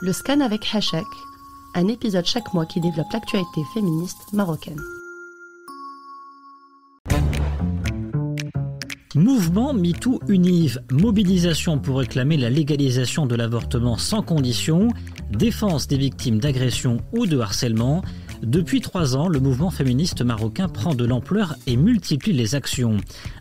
Le Scan avec Hachek, un épisode chaque mois qui développe l'actualité féministe marocaine. Mouvement MeToo Univ, mobilisation pour réclamer la légalisation de l'avortement sans condition, défense des victimes d'agression ou de harcèlement. Depuis 3 ans, le mouvement féministe marocain prend de l'ampleur et multiplie les actions.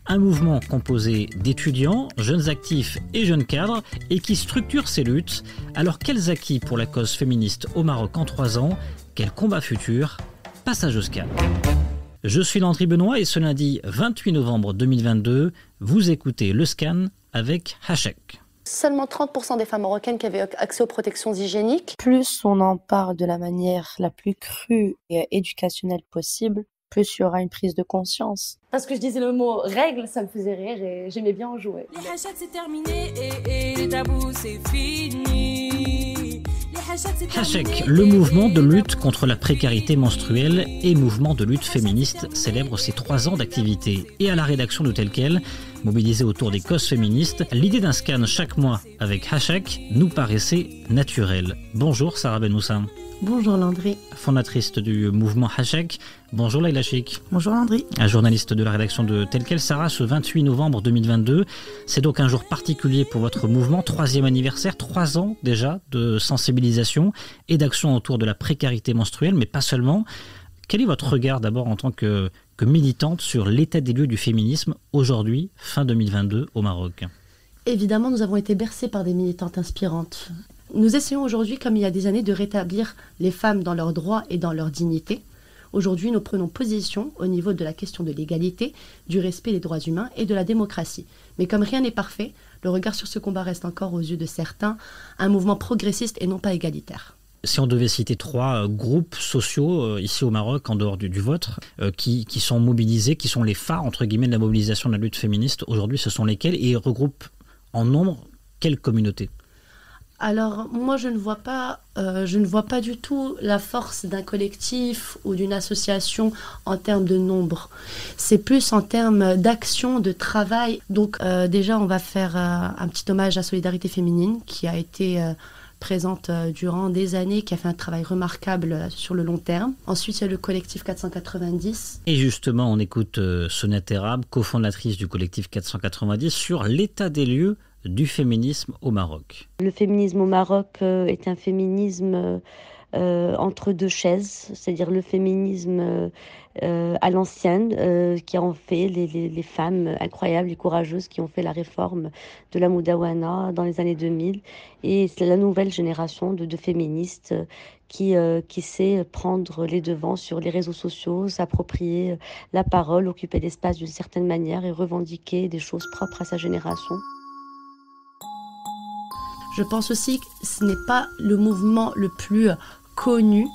Un mouvement composé d'étudiants, jeunes actifs et jeunes cadres et qui structure ses luttes. Alors quels acquis pour la cause féministe au Maroc en 3 ans? Quel combat futur? Passage au Scan. Je suis Landry Benoît et ce lundi 28 novembre 2022, vous écoutez le Scan avec Hachek. Seulement 30% des femmes marocaines qui avaient accès aux protections hygiéniques. Plus on en parle de la manière la plus crue et éducationnelle possible, plus il y aura une prise de conscience. Parce que je disais le mot règle, ça me faisait rire et j'aimais bien en jouer. Les hachats c'est terminé et les tabous c'est fini. Hachek, le mouvement de lutte contre la précarité menstruelle et mouvement de lutte féministe célèbre ses 3 ans d'activité. Et à la rédaction de Tel Quel, mobilisée autour des causes féministes, l'idée d'un scan chaque mois avec Hachek nous paraissait naturelle. Bonjour Sarah Benoussa. Bonjour Landry. Fondatrice du mouvement Hachek. Bonjour Laïla Chic. Bonjour Landry. Un journaliste de la rédaction de Tel Quel. Sarah, ce 28 novembre 2022, c'est donc un jour particulier pour votre mouvement, 3e anniversaire, 3 ans déjà de sensibilisation et d'action autour de la précarité menstruelle, mais pas seulement. Quel est votre regard d'abord en tant que militante sur l'état des lieux du féminisme aujourd'hui, fin 2022, au Maroc? Évidemment, nous avons été bercés par des militantes inspirantes. Nous essayons aujourd'hui, comme il y a des années, de rétablir les femmes dans leurs droits et dans leur dignité. Aujourd'hui, nous prenons position au niveau de la question de l'égalité, du respect des droits humains et de la démocratie. Mais comme rien n'est parfait, le regard sur ce combat reste encore aux yeux de certains un mouvement progressiste et non pas égalitaire. Si on devait citer 3 groupes sociaux ici au Maroc, en dehors du vôtre, qui sont mobilisés, qui sont les phares, entre guillemets, de la mobilisation de la lutte féministe, aujourd'hui, ce sont lesquels et regroupent en nombre quelle communauté? Alors, moi, je ne vois pas du tout la force d'un collectif ou d'une association en termes de nombre. C'est plus en termes d'action, de travail. Donc, déjà, on va faire un petit hommage à Solidarité Féminine, qui a été présente durant des années, qui a fait un travail remarquable sur le long terme. Ensuite, il y a le collectif 490. Et justement, on écoute Sonia Terab, cofondatrice du collectif 490, sur l'état des lieux du féminisme au Maroc. Le féminisme au Maroc est un féminisme entre 2 chaises, c'est-à-dire le féminisme à l'ancienne, qui ont fait les femmes incroyables et courageuses qui ont fait la réforme de la Moudawana dans les années 2000, et c'est la nouvelle génération de féministes qui sait prendre les devants sur les réseaux sociaux, s'approprier la parole, occuper l'espace d'une certaine manière et revendiquer des choses propres à sa génération. Je pense aussi que ce n'est pas le mouvement le plus connu,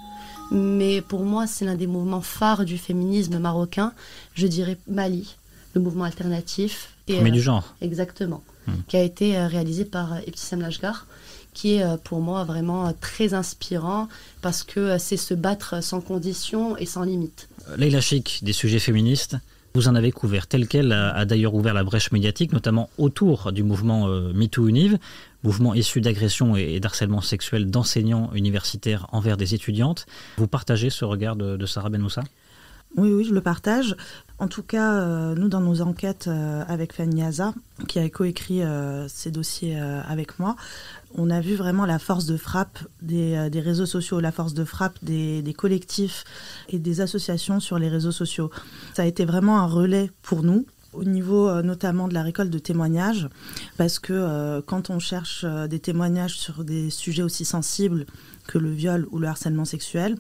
mais pour moi, c'est l'un des mouvements phares du féminisme marocain. Je dirais Mali, le mouvement alternatif. Premier du genre. Exactement. Qui a été réalisé par Ebtissam Lachgar, qui est pour moi vraiment très inspirant parce que c'est se battre sans condition et sans limite. Laïla Chic, des sujets féministes. Vous en avez couvert. Tel Quel a d'ailleurs ouvert la brèche médiatique, notamment autour du mouvement MeToo Univ, mouvement issu d'agressions et d'harcèlement sexuel d'enseignants universitaires envers des étudiantes. Vous partagez ce regard de Sarah Benoussa? Oui, je le partage. En tout cas, nous, dans nos enquêtes avec Fanny Aza, qui a coécrit ces dossiers avec moi, on a vu vraiment la force de frappe des réseaux sociaux, la force de frappe des collectifs et des associations sur les réseaux sociaux. Ça a été vraiment un relais pour nous, au niveau notamment de la récolte de témoignages, parce que quand on cherche des témoignages sur des sujets aussi sensibles que le viol ou le harcèlement sexuel,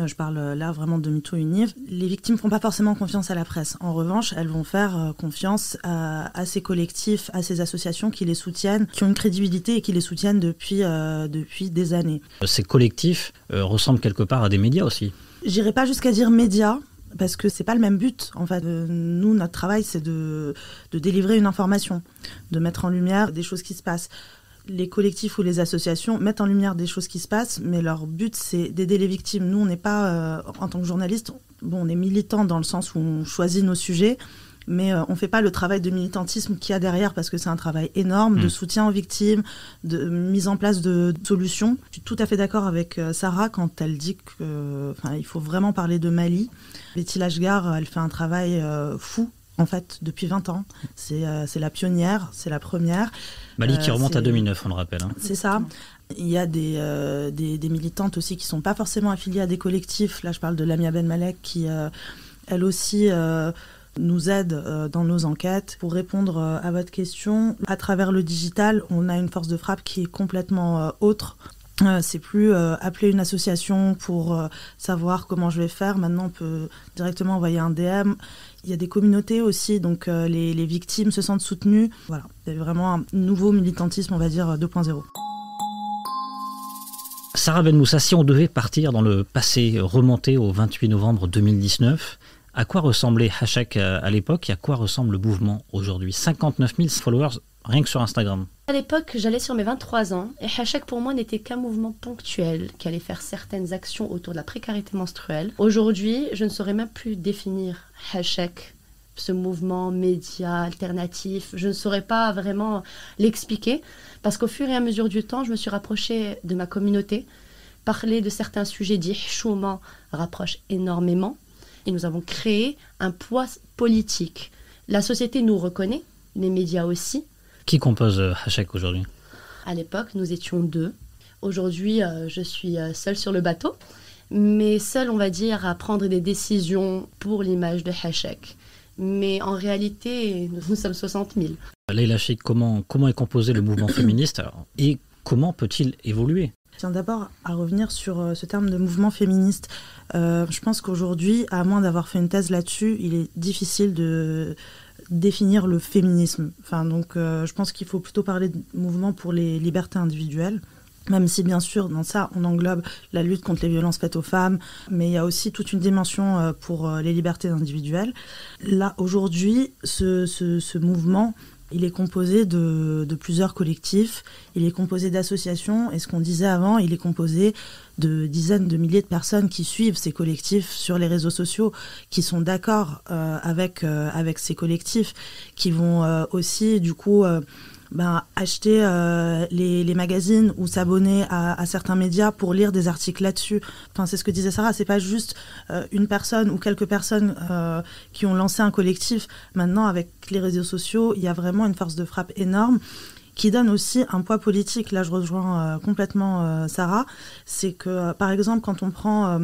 je parle là vraiment de MeToo Univ, les victimes ne font pas forcément confiance à la presse. En revanche, elles vont faire confiance à ces collectifs, à ces associations qui les soutiennent, qui ont une crédibilité et qui les soutiennent depuis des années. Ces collectifs ressemblent quelque part à des médias aussi. J'irai pas jusqu'à dire médias, parce que c'est pas le même but. En fait, nous, notre travail, c'est de délivrer une information, de mettre en lumière des choses qui se passent. Les collectifs ou les associations mettent en lumière des choses qui se passent, mais leur but, c'est d'aider les victimes. Nous, on n'est pas, en tant que journaliste, on est militant dans le sens où on choisit nos sujets, mais on ne fait pas le travail de militantisme qu'il y a derrière, parce que c'est un travail énorme de soutien aux victimes, de mise en place de solutions. Je suis tout à fait d'accord avec Sarah quand elle dit qu'il faut vraiment parler de Mali. Betty Lashgar, elle fait un travail fou, en fait, depuis 20 ans. C'est la pionnière, c'est la première. Mali qui remonte à 2009, on le rappelle. Hein. C'est ça. Il y a des militantes aussi qui ne sont pas forcément affiliées à des collectifs. Là, je parle de Lamia Ben Malek qui, elle aussi, nous aide dans nos enquêtes. Pour répondre à votre question, à travers le digital, on a une force de frappe qui est complètement autre. C'est plus appeler une association pour savoir comment je vais faire. Maintenant, on peut directement envoyer un DM. Il y a des communautés aussi, donc les victimes se sentent soutenues. Voilà, il y a vraiment un nouveau militantisme, on va dire, 2.0. Sarah Ben Moussa, si on devait partir dans le passé, remonter au 28 novembre 2019, à quoi ressemblait Hachek à l'époque et à quoi ressemble le mouvement aujourd'hui ? 59 000 followers rien que sur Instagram. À l'époque, j'allais sur mes 23 ans et Hachek pour moi n'était qu'un mouvement ponctuel qui allait faire certaines actions autour de la précarité menstruelle. Aujourd'hui, je ne saurais même plus définir Hachek, ce mouvement média alternatif. Je ne saurais pas vraiment l'expliquer parce qu'au fur et à mesure du temps, je me suis rapprochée de ma communauté. Parler de certains sujets dits choumans rapproche énormément et nous avons créé un poids politique. La société nous reconnaît, les médias aussi. Qui compose Hachek aujourd'hui ? À l'époque, nous étions 2. Aujourd'hui, je suis seule sur le bateau, mais seule, on va dire, à prendre des décisions pour l'image de Hachek. Mais en réalité, nous sommes 60 000. Leïla Cheikh, comment est composé le mouvement féministe et comment peut-il évoluer ? Je tiens d'abord à revenir sur ce terme de mouvement féministe. Je pense qu'aujourd'hui, à moins d'avoir fait une thèse là-dessus, il est difficile de définir le féminisme. Je pense qu'il faut plutôt parler de mouvement pour les libertés individuelles, même si bien sûr dans ça on englobe la lutte contre les violences faites aux femmes, mais il y a aussi toute une dimension pour les libertés individuelles. Là aujourd'hui, ce mouvement, il est composé de plusieurs collectifs, il est composé d'associations, et ce qu'on disait avant, il est composé de dizaines de milliers de personnes qui suivent ces collectifs sur les réseaux sociaux, qui sont d'accord avec ces collectifs, qui vont aussi du coup acheter les magazines ou s'abonner à certains médias pour lire des articles là-dessus. Enfin, c'est ce que disait Sarah, c'est pas juste une personne ou quelques personnes qui ont lancé un collectif. Maintenant, avec les réseaux sociaux, il y a vraiment une force de frappe énorme qui donne aussi un poids politique. Là, je rejoins complètement Sarah. C'est que, par exemple, quand on prend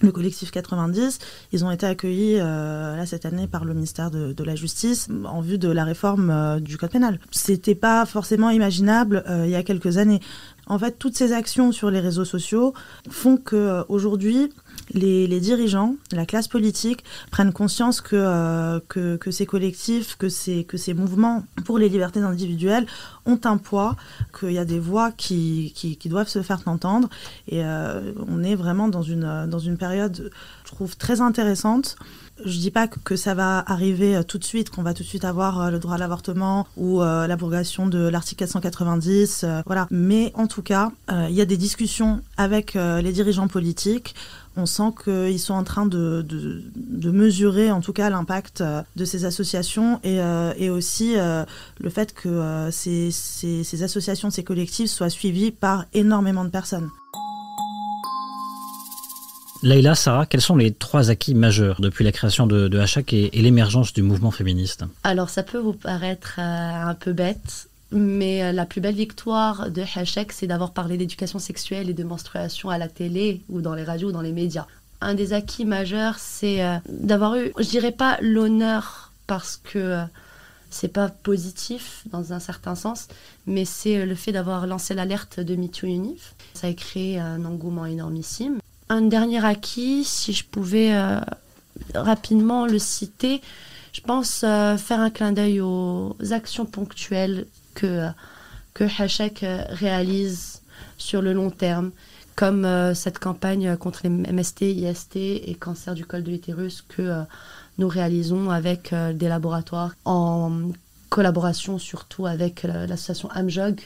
le collectif 90, ils ont été accueillis là, cette année par le ministère de la Justice en vue de la réforme du Code pénal. C'était pas forcément imaginable il y a quelques années. En fait, toutes ces actions sur les réseaux sociaux font qu'aujourd'hui, les dirigeants, la classe politique prennent conscience que ces collectifs, que ces mouvements pour les libertés individuelles ont un poids, qu'il y a des voix qui doivent se faire entendre. Et on est vraiment dans une période, je trouve, très intéressante. Je dis pas que ça va arriver tout de suite, qu'on va tout de suite avoir le droit à l'avortement ou l'abrogation de l'article 490, voilà. Mais en tout cas, il y a des discussions avec les dirigeants politiques. On sent qu'ils sont en train de mesurer, en tout cas, l'impact de ces associations et aussi le fait que ces associations, ces collectifs soient suivis par énormément de personnes. Leïla, Sarah, quels sont les 3 acquis majeurs depuis la création de Hachek et l'émergence du mouvement féministe ? Alors, ça peut vous paraître un peu bête, mais la plus belle victoire de Hachek, c'est d'avoir parlé d'éducation sexuelle et de menstruation à la télé ou dans les radios ou dans les médias. Un des acquis majeurs, c'est d'avoir eu, je dirais pas l'honneur parce que c'est pas positif dans un certain sens, mais c'est le fait d'avoir lancé l'alerte de MeToo Unif. Ça a créé un engouement énormissime. Un dernier acquis, si je pouvais rapidement le citer, je pense faire un clin d'œil aux actions ponctuelles que Hachek réalise sur le long terme, comme cette campagne contre les MST, IST et cancer du col de l'utérus que nous réalisons avec des laboratoires en collaboration surtout avec l'association Amjog,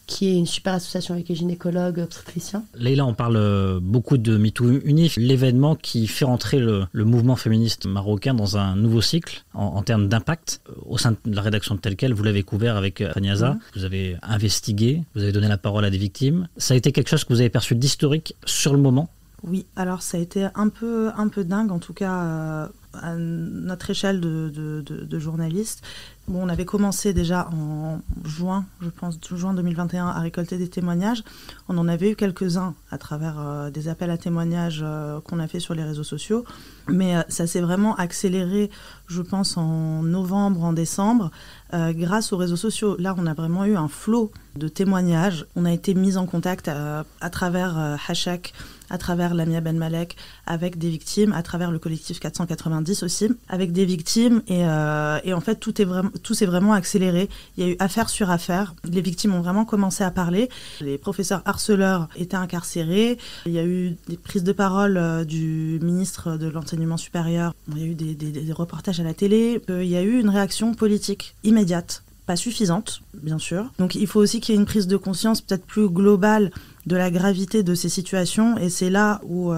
qui est une super association avec les gynécologues obstétriciens. Leïla, on parle beaucoup de MeToo Unif, l'événement qui fait entrer le mouvement féministe marocain dans un nouveau cycle en termes d'impact. Au sein de la rédaction de Tel Quel, vous l'avez couvert avec Faniaza, vous avez investigué, vous avez donné la parole à des victimes. Ça a été quelque chose que vous avez perçu d'historique sur le moment ? Oui, alors ça a été un peu dingue, en tout cas à notre échelle de journalistes. Bon, on avait commencé déjà en juin 2021, à récolter des témoignages. On en avait eu quelques-uns à travers des appels à témoignages qu'on a fait sur les réseaux sociaux. Mais ça s'est vraiment accéléré, je pense, en novembre, en décembre, grâce aux réseaux sociaux. Là, on a vraiment eu un flot de témoignages. On a été mis en contact à travers Hachak, à travers Lamia Ben Malek, avec des victimes, à travers le collectif 490 aussi, avec des victimes. Et en fait, tout s'est vraiment accéléré. Il y a eu affaire sur affaire. Les victimes ont vraiment commencé à parler. Les professeurs harceleurs étaient incarcérés. Il y a eu des prises de parole du ministre de l'Enseignement supérieur. Il y a eu des reportages à la télé. Il y a eu une réaction politique immédiate. Pas suffisante, bien sûr. Donc il faut aussi qu'il y ait une prise de conscience peut-être plus globale de la gravité de ces situations. Et c'est là où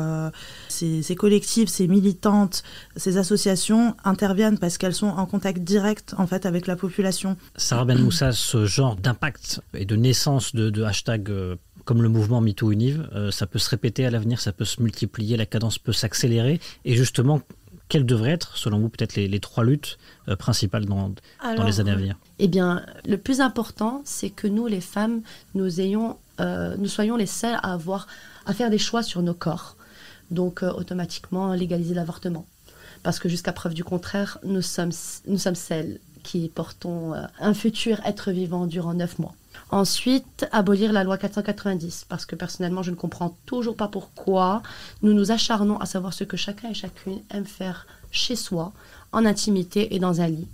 ces collectifs, ces militantes, ces associations interviennent parce qu'elles sont en contact direct en fait avec la population. Sarah Ben Moussa, ce genre d'impact et de naissance de hashtags comme le mouvement MeToo Univ, ça peut se répéter à l'avenir, ça peut se multiplier, la cadence peut s'accélérer. Et justement, quelles devraient être, selon vous, peut-être les trois luttes principales dans les années à venir ? Eh bien, le plus important, c'est que nous, les femmes, nous soyons les seules à faire des choix sur nos corps. Donc, automatiquement, légaliser l'avortement. Parce que jusqu'à preuve du contraire, nous sommes celles qui portons un futur être vivant durant 9 mois. Ensuite, abolir la loi 490, parce que personnellement, je ne comprends toujours pas pourquoi nous nous acharnons à savoir ce que chacun et chacune aime faire chez soi, en intimité et dans un lit.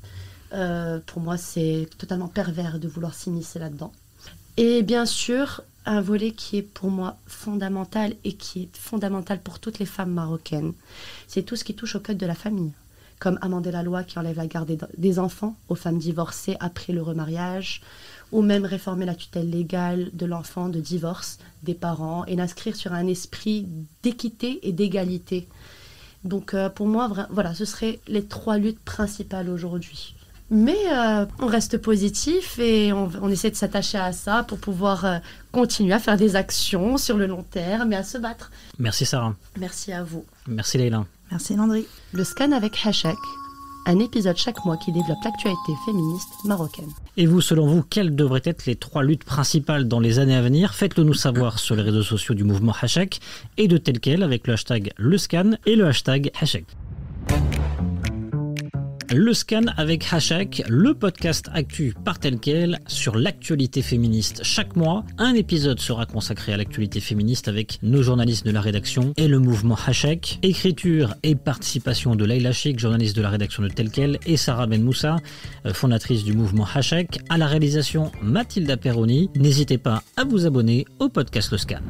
Pour moi, c'est totalement pervers de vouloir s'immiscer là-dedans. Et bien sûr, un volet qui est pour moi fondamental et qui est fondamental pour toutes les femmes marocaines, c'est tout ce qui touche au code de la famille, comme amender la loi qui enlève la garde des enfants aux femmes divorcées après le remariage, ou même réformer la tutelle légale de l'enfant de divorce des parents et l'inscrire sur un esprit d'équité et d'égalité. Donc pour moi, voilà, ce seraient les 3 luttes principales aujourd'hui. Mais on reste positif et on essaie de s'attacher à ça pour pouvoir continuer à faire des actions sur le long terme et à se battre. Merci Sarah. Merci à vous. Merci Leïla. Merci Landry. Le scan avec Hachak, un épisode chaque mois qui développe l'actualité féministe marocaine. Et vous, selon vous, quelles devraient être les 3 luttes principales dans les années à venir ? Faites-le nous savoir sur les réseaux sociaux du mouvement Hachak et de Tel Quel avec le hashtag LeScan et le hashtag Hachak. Le Scan avec Hachak, le podcast actu par Tel Quel sur l'actualité féministe. Chaque mois, un épisode sera consacré à l'actualité féministe avec nos journalistes de la rédaction et le mouvement Hachak. Écriture et participation de Leïla Chik, journaliste de la rédaction de Tel Quel, et Sarah Ben Moussa, fondatrice du mouvement Hachak. À la réalisation, Mathilda Perroni. N'hésitez pas à vous abonner au podcast Le Scan.